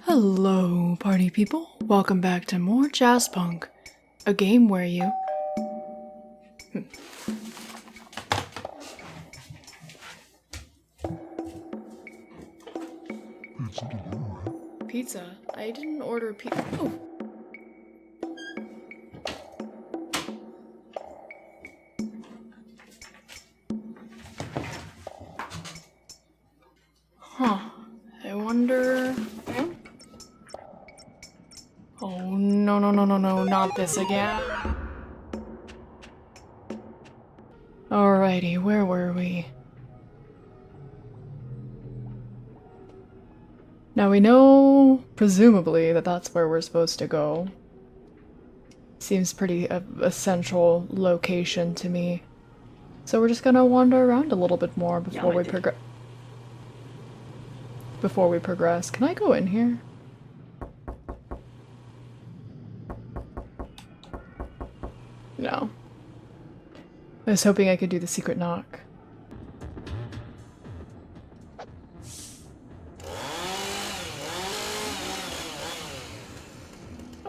Hello, party people. Welcome back to more Jazzpunk, a game where you... Pizza? I didn't order pizza. Oh! Huh. I wonder... Oh, no, not this again. Alrighty, where were we? Now we know, presumably, that that's where we're supposed to go. Seems pretty a central location to me. So we're just gonna wander around a little bit more before we progress. Can I go in here? No. I was hoping I could do the secret knock.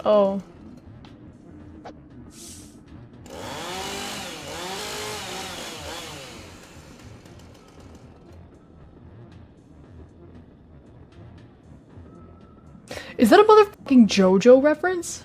Oh. Is that a motherfucking JoJo reference?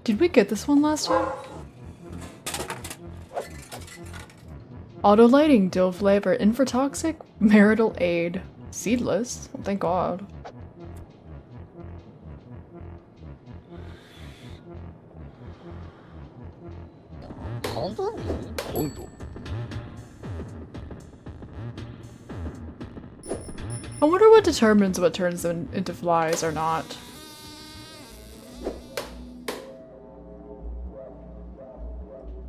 Did we get this one last time? Auto lighting, dill flavor, infratoxic, marital aid, seedless. Well, thank God. I wonder what determines what turns them into flies or not.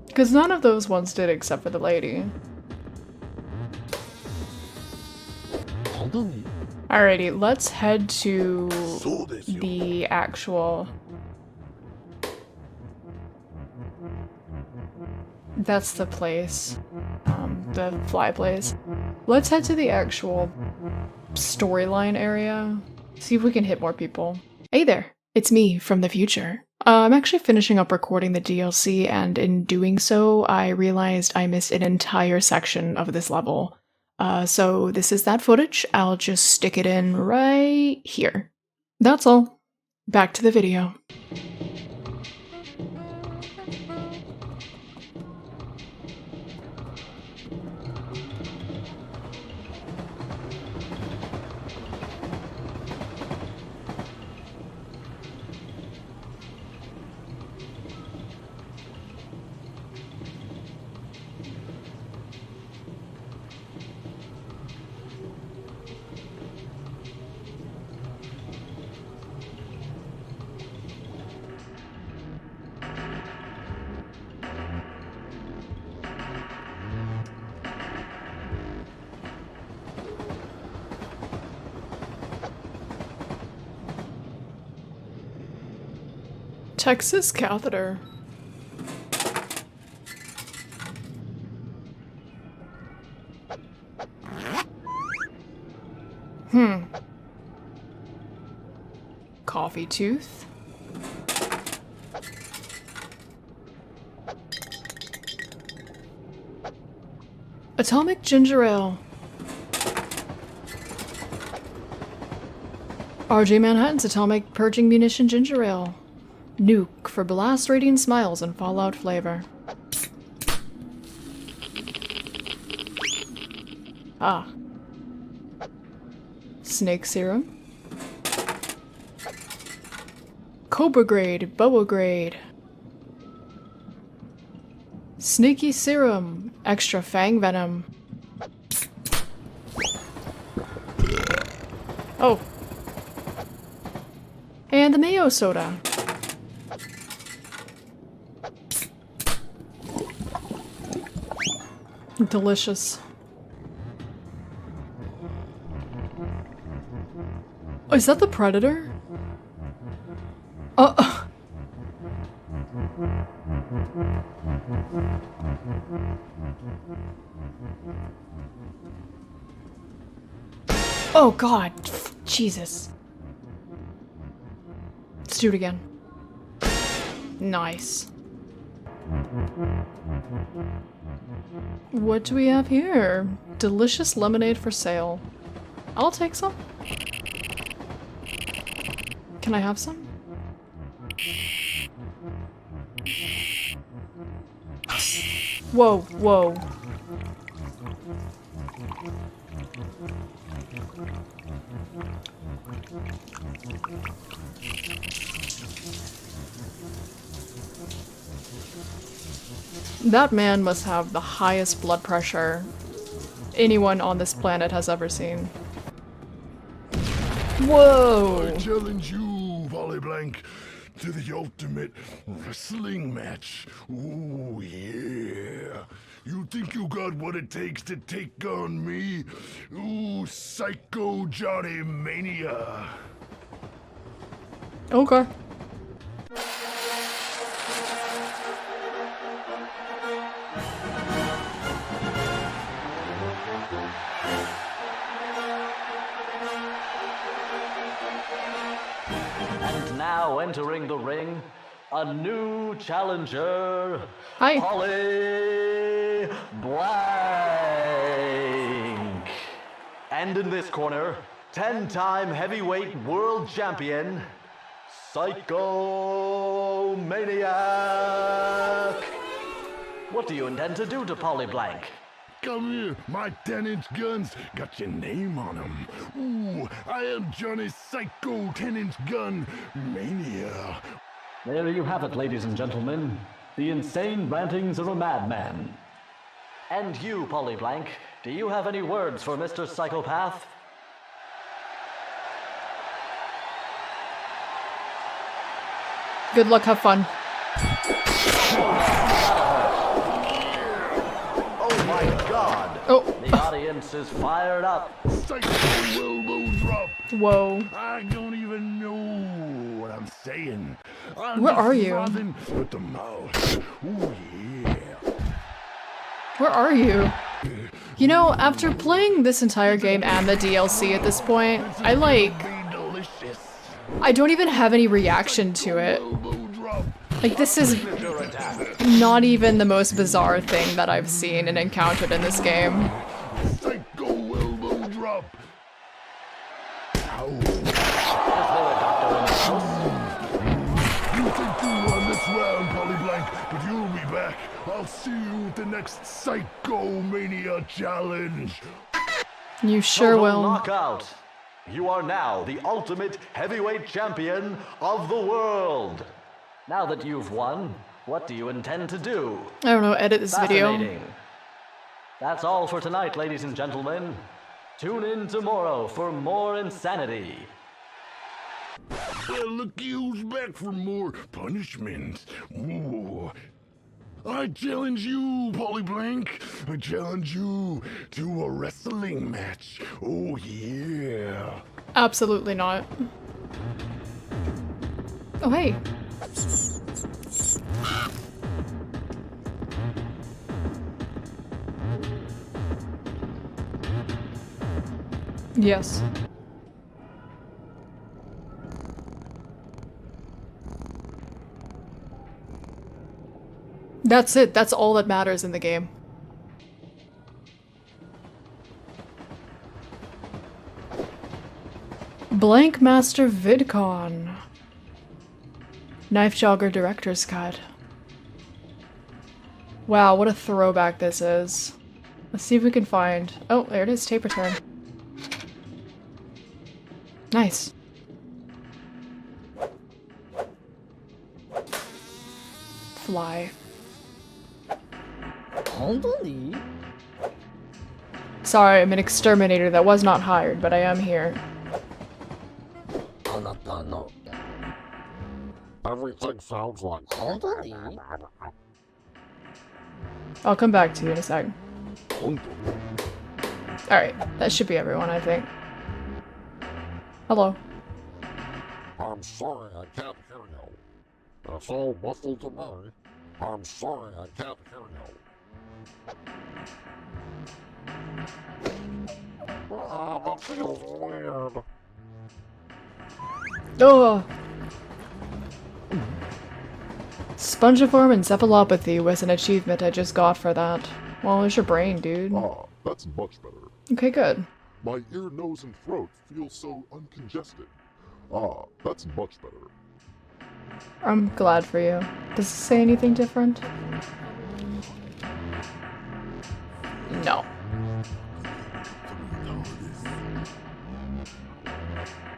Because none of those ones did except for the lady. Alrighty, let's head to the actual... That's the place. The fly place. Let's head to the actual storyline area. See if we can hit more people. Hey there, it's me from the future. I'm actually finishing up recording the DLC, and in doing so, I realized I missed an entire section of this level. So this is that footage. I'll just stick it in right here. That's all. Back to the video. Texas catheter. Coffee tooth. Atomic ginger ale. RJ Manhattan's atomic purging munition ginger ale. Nuke for blast radiant smiles and fallout flavor. Ah. Snake serum. Cobra grade, boa grade. Sneaky serum. Extra fang venom. Oh. And the mayo soda. Delicious. Oh, is that the predator? Oh. Oh god. Jesus. Let's do it again. Nice. What do we have here? Delicious lemonade for sale. I'll take some. Can I have some? Whoa, whoa. That man must have the highest blood pressure anyone on this planet has ever seen. Whoa! I challenge you, Polyblank, to the ultimate wrestling match. Ooh, yeah. You think you got what it takes to take on me? Ooh, Psycho Johnny Mania. Okay. And now entering the ring, a new challenger, Hi. Polly Blank. And in this corner, 10-time heavyweight world champion, Psycho Maniac. What do you intend to do to Polly Blank? Come here, my 10-inch guns got your name on them. Ooh, I am Johnny Psycho 10-inch gun Mania. There you have it, ladies and gentlemen. The insane rantings of a madman. And you, Polly Blank, do you have any words for Mr. Psychopath? Good luck, have fun. Oh my God! Oh. The audience is fired up. Psycho elbow drop. Whoa. I don't even know what I'm saying. I'm Where just are you? frothing with the mouth. Ooh, yeah. Where are you? You know, after playing this entire game and the DLC at this point, I Be delicious. I don't even have any reaction to it. Elbow drop. Like, this is not even the most bizarre thing that I've seen and encountered in this game. Psycho elbow drop. Ow. Is there a doctor in the house? You think you won this round, Polyblank, but you'll be back. I'll see you at the next Psycho Mania challenge. You sure Total will. knockout. You are now the ultimate heavyweight champion of the world. Now that you've won, what do you intend to do? I don't know, edit this video. Fascinating. That's all for tonight, ladies and gentlemen. Tune in tomorrow for more insanity. Well, look who's back for more punishment. Ooh. I challenge you, Polyblank. I challenge you to a wrestling match. Oh, yeah. Absolutely not. Oh, hey. Yes. That's it. That's all that matters in the game. Blank Master VidCon. Knife Jogger Director's Cut. Wow, what a throwback this is. Let's see if we can find... Oh, there it is. Tape return. Nice. Fly. Sorry, I'm an exterminator that was not hired, but I am here. Everything sounds like I'll come back to you in a sec. Alright, that should be everyone, I think. Hello. I'm sorry, I can't hear you. That's all muffled to me. I'm sorry, I can't hear you. That feels weird. Oh! Spongiform encephalopathy was an achievement I just got for that. Well, it's your brain, dude. Ah, that's much better. Okay, good. My ear, nose, and throat feel so uncongested. Ah, that's much better. I'm glad for you. Does it say anything different? No.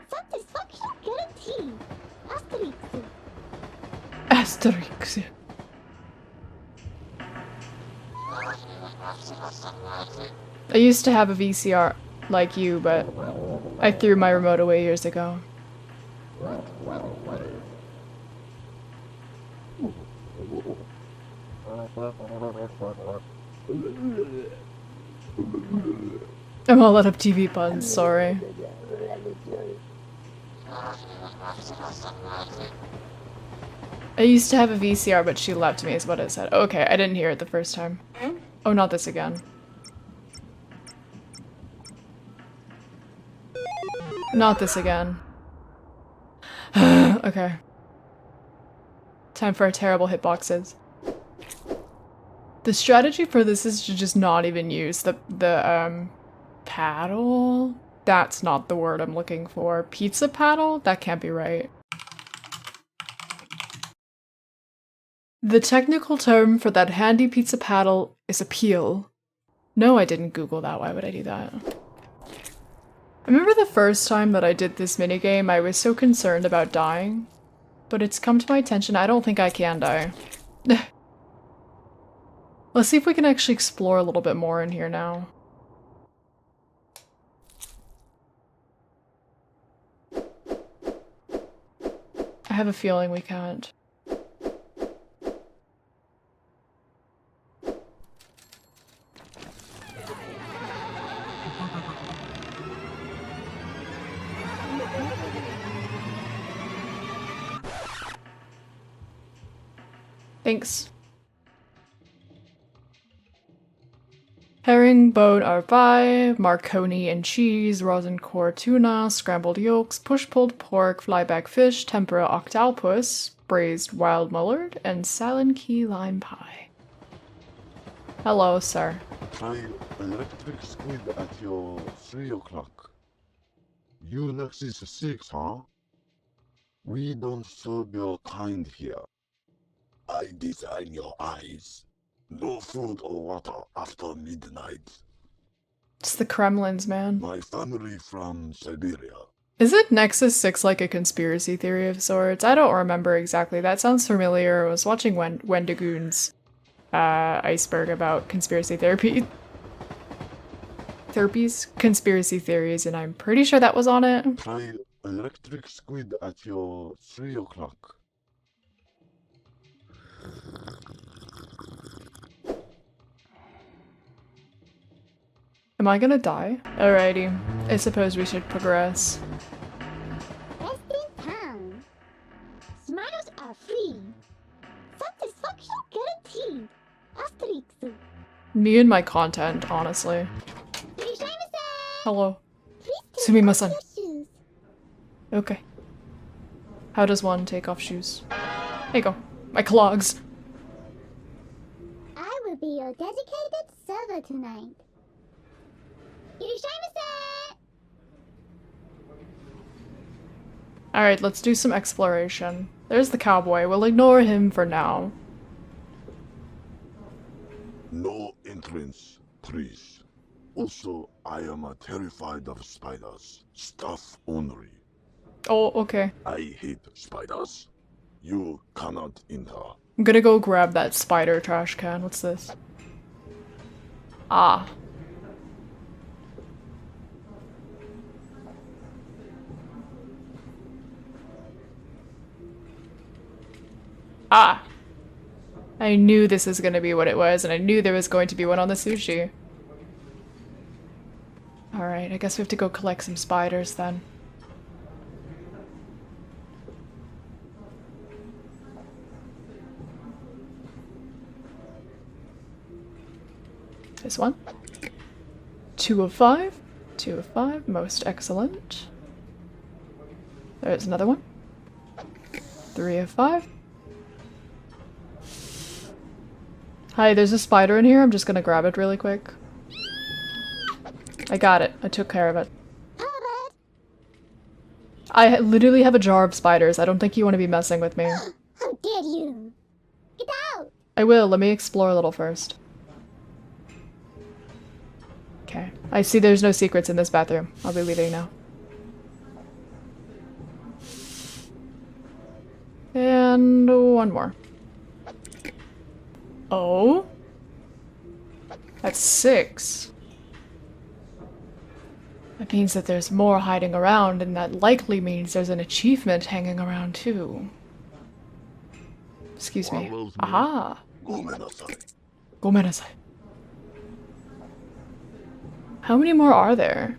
Satisfaction guaranteed. Asterix. I used to have a VCR like you, but I threw my remote away years ago. I'm all out of TV puns, sorry. I used to have a VCR, but she left me is what it said. Okay, I didn't hear it the first time. Oh, not this again. Not this again. Okay. Time for our terrible hitboxes. The strategy for this is to just not even use the paddle? That's not the word I'm looking for. Pizza paddle? That can't be right. The technical term for that handy pizza paddle is a peel. No, I didn't Google that. Why would I do that? I remember the first time that I did this minigame, I was so concerned about dying. But it's come to my attention, I don't think I can die. Let's see if we can actually explore a little bit more in here now. I have a feeling we can't. Thanks. Herringbone R5, Marconi and cheese, rosin core tuna, scrambled yolks, push-pulled pork, flyback fish, tempura octopus, braised wild mullard, and Silent Key lime pie. Hello, sir. Try electric squid at your 3 o'clock. You Nexus 6, huh? We don't serve your kind here. I design your eyes. No food or water after midnight. It's the Kremlins, man. My family from Siberia. Is it Nexus 6 like a conspiracy theory of sorts? I don't remember exactly. That sounds familiar. I was watching Wendigoon's iceberg about conspiracy conspiracy theories, and I'm pretty sure that was on it. Try electric squid at your 3 o'clock. Am I gonna die? Alrighty. I suppose we should progress. Best in town. Smiles are free. Satisfaction guaranteed. Asterix. Me and my content, honestly. Hello. Sumimasen. Okay. How does one take off shoes? There you go. My clogs. I will be your dedicated server tonight. Alright, let's do some exploration. There's the cowboy. We'll ignore him for now. No entrance, please. Also, I am terrified of spiders. Stuff only. Oh, okay. I hate spiders. You cannot enter. I'm gonna go grab that spider trash can. What's this? Ah. Ah. I knew this was going to be what it was, and I knew there was going to be one on the sushi. Alright, I guess we have to go collect some spiders then. This one. 2 of 5. 2 of 5. Most excellent. There's another one. 3 of 5. Hi, there's a spider in here. I'm just gonna grab it really quick. I got it. I took care of it. I literally have a jar of spiders. I don't think you want to be messing with me. How dare you! Get out! I will. Let me explore a little first. Okay. I see there's no secrets in this bathroom. I'll be leaving now. And one more. Oh? That's 6. That means that there's more hiding around, and that likely means there's an achievement hanging around too. Excuse me. Aha! Gomenasai. How many more are there?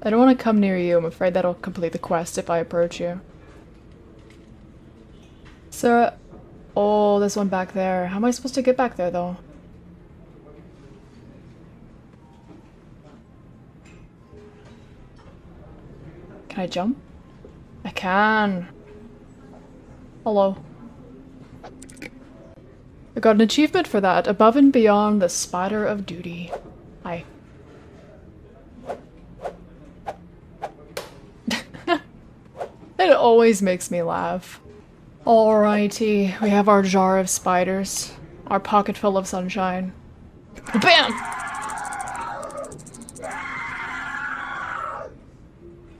I don't want to come near you. I'm afraid that'll complete the quest if I approach you. Sarah... Oh, there's one back there. How am I supposed to get back there, though? Can I jump? I can. Hello. I got an achievement for that. Above and beyond the spider of duty. Hi. It always makes me laugh. Alrighty, we have our jar of spiders. Our pocket full of sunshine. BAM!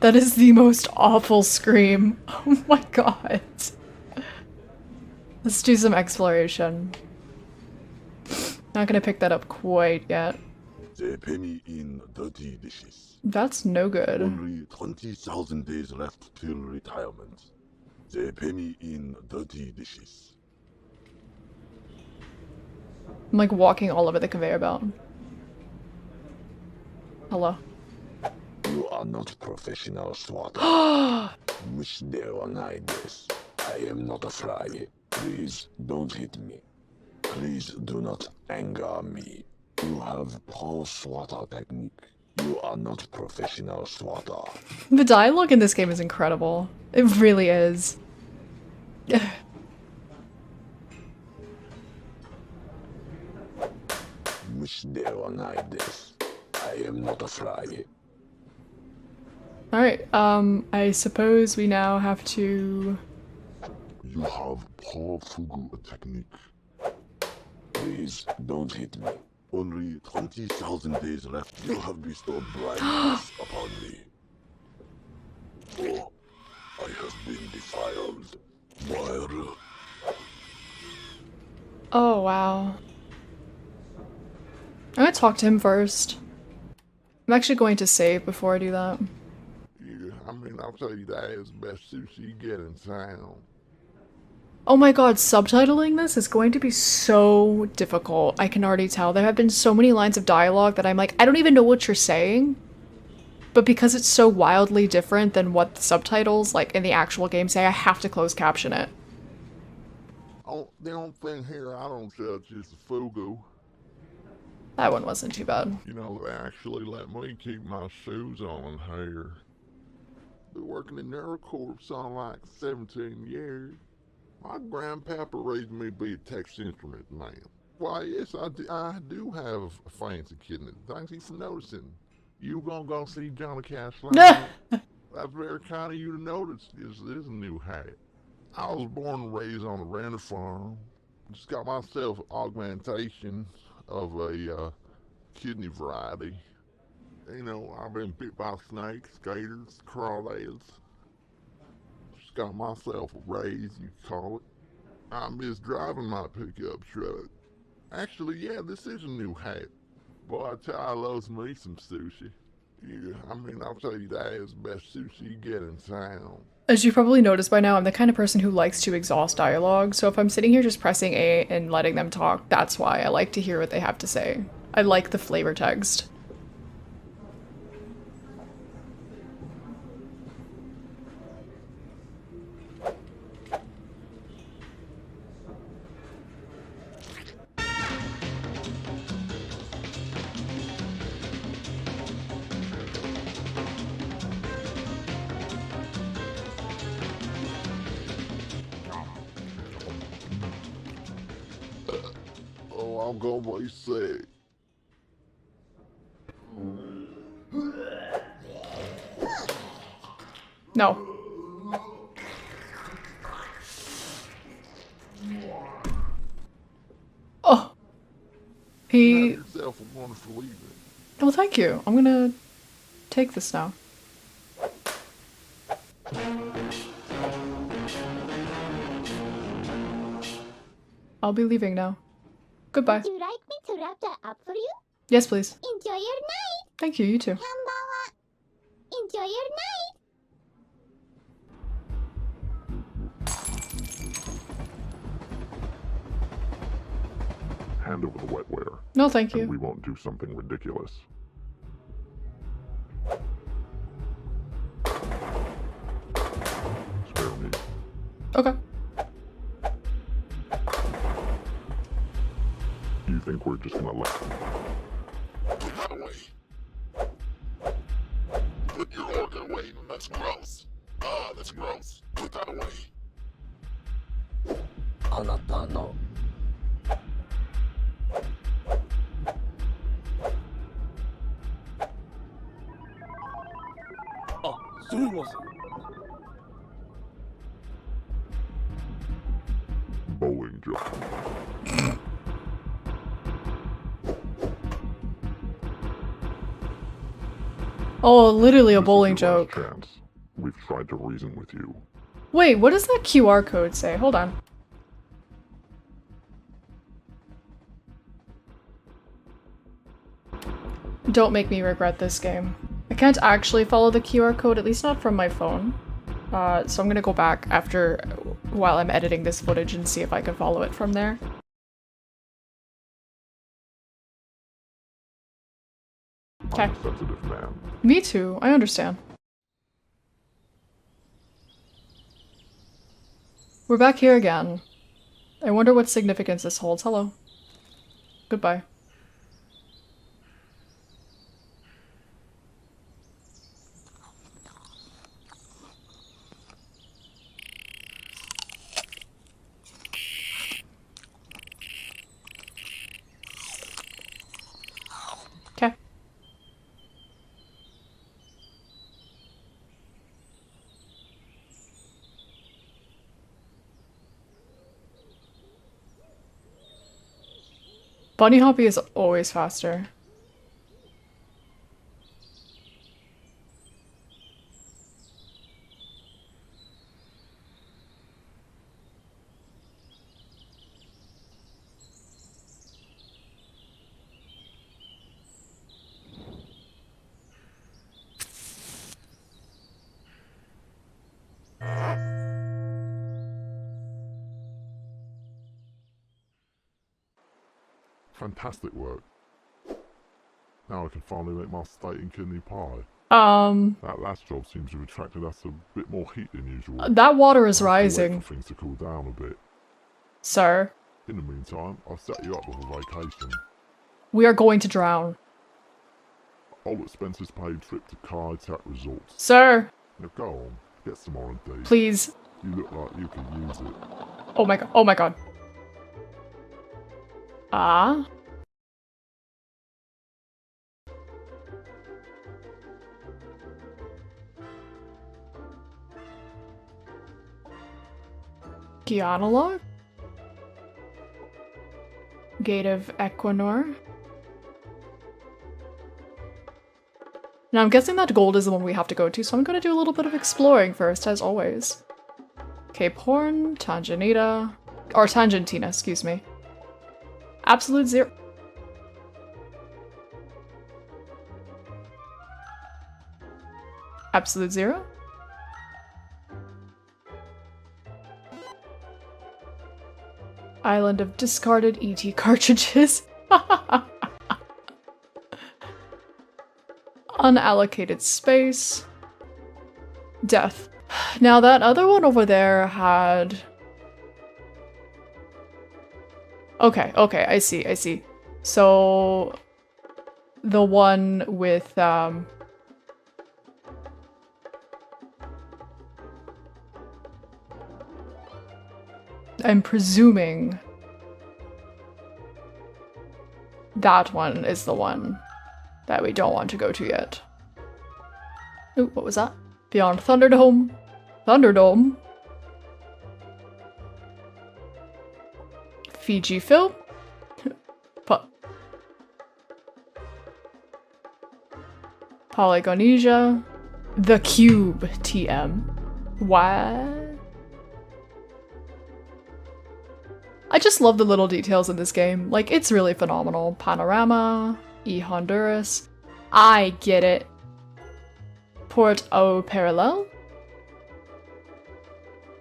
That is the most awful scream. Oh my god. Let's do some exploration. Not gonna pick that up quite yet. The penny in dirty dishes. That's no good. Only 20,000 days left till retirement. The penny in dirty dishes. I'm like walking all over the conveyor belt. Hello. You are not professional swatter. Wish there were like this. I am not a fly. Please don't hit me. Please do not anger me. You have poor swatter technique. You are not professional swatter. The dialogue in this game is incredible. It really is. Wish there were like this. I am not a fly. Alright, I suppose we now have to... You have poor fugu technique. Please don't hit me. Only 20,000 days left. You have bestowed blindness upon me. Oh, I have been defiled. Vile. Oh, wow. I'm gonna talk to him first. I'm actually going to save before I do that. Yeah, I mean, I'll tell you that is the best sushi you get in town. Oh my god, subtitling this is going to be so difficult. I can already tell. There have been so many lines of dialogue that I'm like, I don't even know what you're saying. But because it's so wildly different than what the subtitles, like, in the actual game say, I have to close caption it. Oh, the only thing here I don't judge is the fugu. That one wasn't too bad. You know, they actually let me keep my shoes on here. Been working in NeuroCorps on like 17 years. My grandpapa raised me to be a Texas Instrument man. Why, yes, I do have a fancy kidney. Thank you for noticing. You gonna go see Johnny Cash live? That's very kind of you to notice. This is a new hat. I was born and raised on a rental farm. Just got myself augmentation of a kidney variety. You know, I've been bit by snakes, gators, crawdads. Just got myself a raise, you call it. I miss driving my pickup truck. Actually, yeah, this is a new hat. Boy, I tell you, I loves me some sushi. Yeah, I mean, I'll tell you that is the best sushi you get in town. As you probably noticed by now, I'm the kind of person who likes to exhaust dialogue, so if I'm sitting here just pressing A and letting them talk, that's why I like to hear what they have to say. I like the flavor text. Oh, I'll go what you say. No. Oh. He... Have yourself a wonderful evening. Oh, thank you. I'm gonna take this now. I'll be leaving now. Goodbye. Would you like me to wrap that up for you? Yes, please. Enjoy your night! Thank you, you too. こんばんは Enjoy your night! Hand over the wetware, No, thank and we you. won't do something ridiculous. Spare me. Okay. You think we're just gonna let Put that away. Put your organ away. That's gross. Ah, that's gross. Put that away. あなたのあ、すみません。 bowling joke? Oh, literally a This is bowling your last joke. chance. We've tried to reason with you. Wait, what does that QR code say? Hold on. Don't make me regret this game. I can't actually follow the QR code, at least not from my phone. So I'm gonna go back after, while I'm editing this footage and see if I can follow it from there. Okay. I'm a sensitive man. Me too, I understand. We're back here again. I wonder what significance this holds. Hello. Goodbye. Okay. Bunny Hoppy is always faster. Fantastic work. Now I can finally make my steak and kidney pie. That last job seems to have attracted us a bit more heat than usual. That water is I'll have to wait rising, for things to cool down a bit. sir. In the meantime, I'll set you up with a vacation. We are going to drown. All expenses paid trip to Kai Tak Resort. Sir, Now go on, get some R&D. please. You look like you could use it. Oh my god. Oh my god. Ah? Key analog? Gate of Equinor? Now I'm guessing that gold is the one we have to go to, so I'm gonna do a little bit of exploring first, as always. Cape Horn, Tangenita, or Tangentina, excuse me. Absolute zero. Absolute zero? Island of discarded ET cartridges. Unallocated space. Death. Now that other one over there had... Okay, I see. So... the one with, I'm presuming that one is the one that we don't want to go to yet. Ooh, what was that? Beyond Thunderdome. Thunderdome. Fiji Phil. Polygonesia. The Cube TM. What? I just love the little details in this game. Like, it's really phenomenal. Panorama. E Honduras. I get it. Port au Parallel.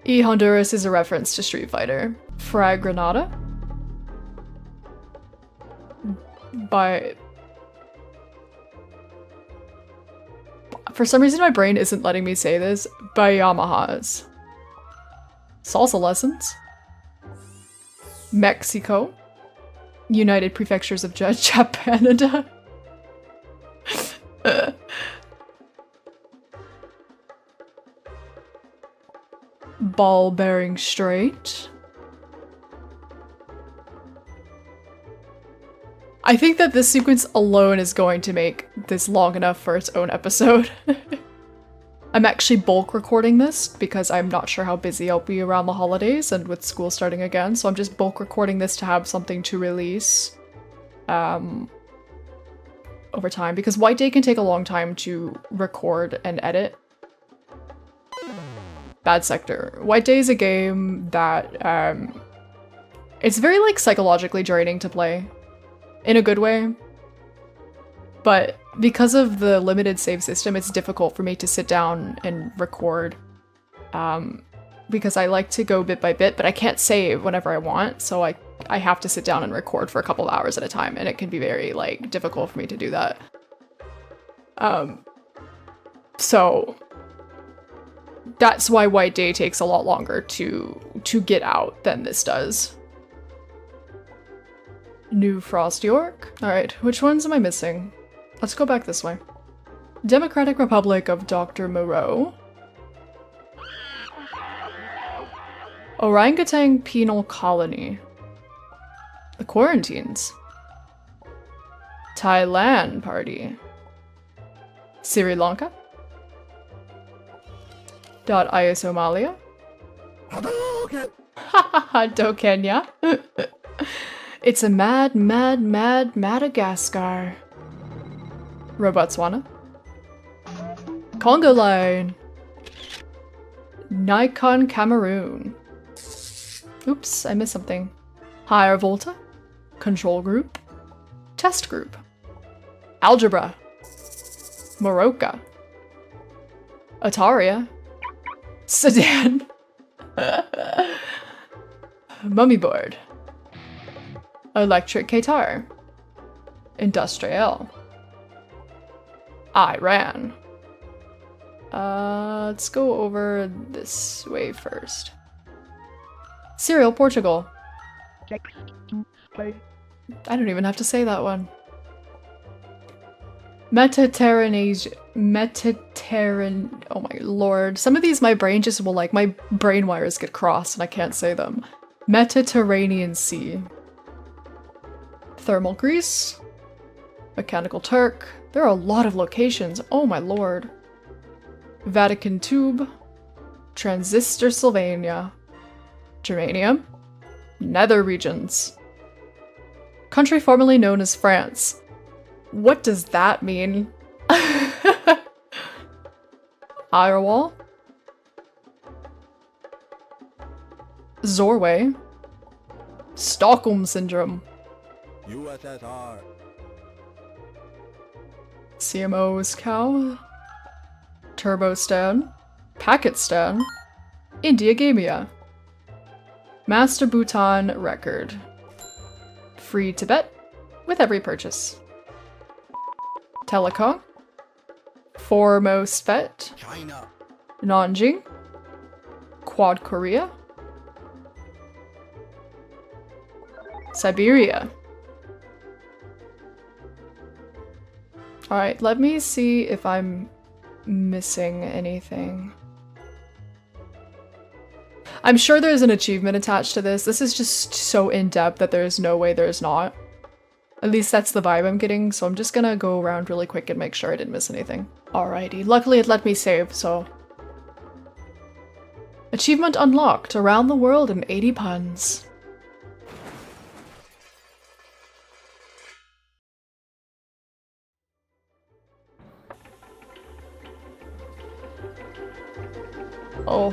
E Honduras is a reference to Street Fighter. Frag Granada. For some reason my brain isn't letting me say this. By Yamahas. Salsa lessons. Mexico. United Prefectures of Japanada. Ball bearing straight. I think that this sequence alone is going to make this long enough for its own episode. I'm actually bulk recording this because I'm not sure how busy I'll be around the holidays and with school starting again, so I'm just bulk recording this to have something to release over time, because White Day can take a long time to record and edit. Bad Sector. White Day is a game that it's very like psychologically draining to play. In a good way. But because of the limited save system, it's difficult for me to sit down and record. Because I like to go bit by bit, but I can't save whenever I want, so I have to sit down and record for a couple of hours at a time, and it can be very, like, difficult for me to do that. So that's why White Day takes a lot longer to get out than this does. New Frost York. Alright, which ones am I missing? Let's go back this way. Democratic Republic of Dr. Moreau. Orangutan Penal Colony. The Quarantines. Thailand Party. Sri Lanka. .is Somalia. Hahaha, Kenya. It's a mad Madagascar. Botswana. Congo Line. Nikon Cameroon. Oops, I missed something. Higher Volta. Control Group. Test Group. Algebra. Morocco. Ataria. Sudan. Mummy Board. Electric Qatar. Industrial. Iran. Let's go over this way first. Cereal, Portugal. I don't even have to say that one. Mediterranean. Oh my lord. Some of these my brain just will like, my brain wires get crossed and I can't say them. Mediterranean Sea. Thermal Greece. Mechanical Turk. There are a lot of locations. Oh my lord. Vatican Tube. Transistor Sylvania. Germanium. Nether regions. Country formerly known as France. What does that mean? Irewall. Zorway. Stockholm Syndrome. USSR. CMO's cow. Turbostan. Pakistan. India Gamia. Master Bhutan record. Free Tibet with every purchase. Telecom. Foremost Vet. China. Nanjing. Quad Korea. Siberia. Alright, let me see if I'm missing anything. I'm sure there's an achievement attached to this. This is just so in-depth that there's no way there's not. At least that's the vibe I'm getting, so I'm just gonna go around really quick and make sure I didn't miss anything. Alrighty, luckily it let me save, so... Achievement unlocked, around the world in 80 puns. Oh.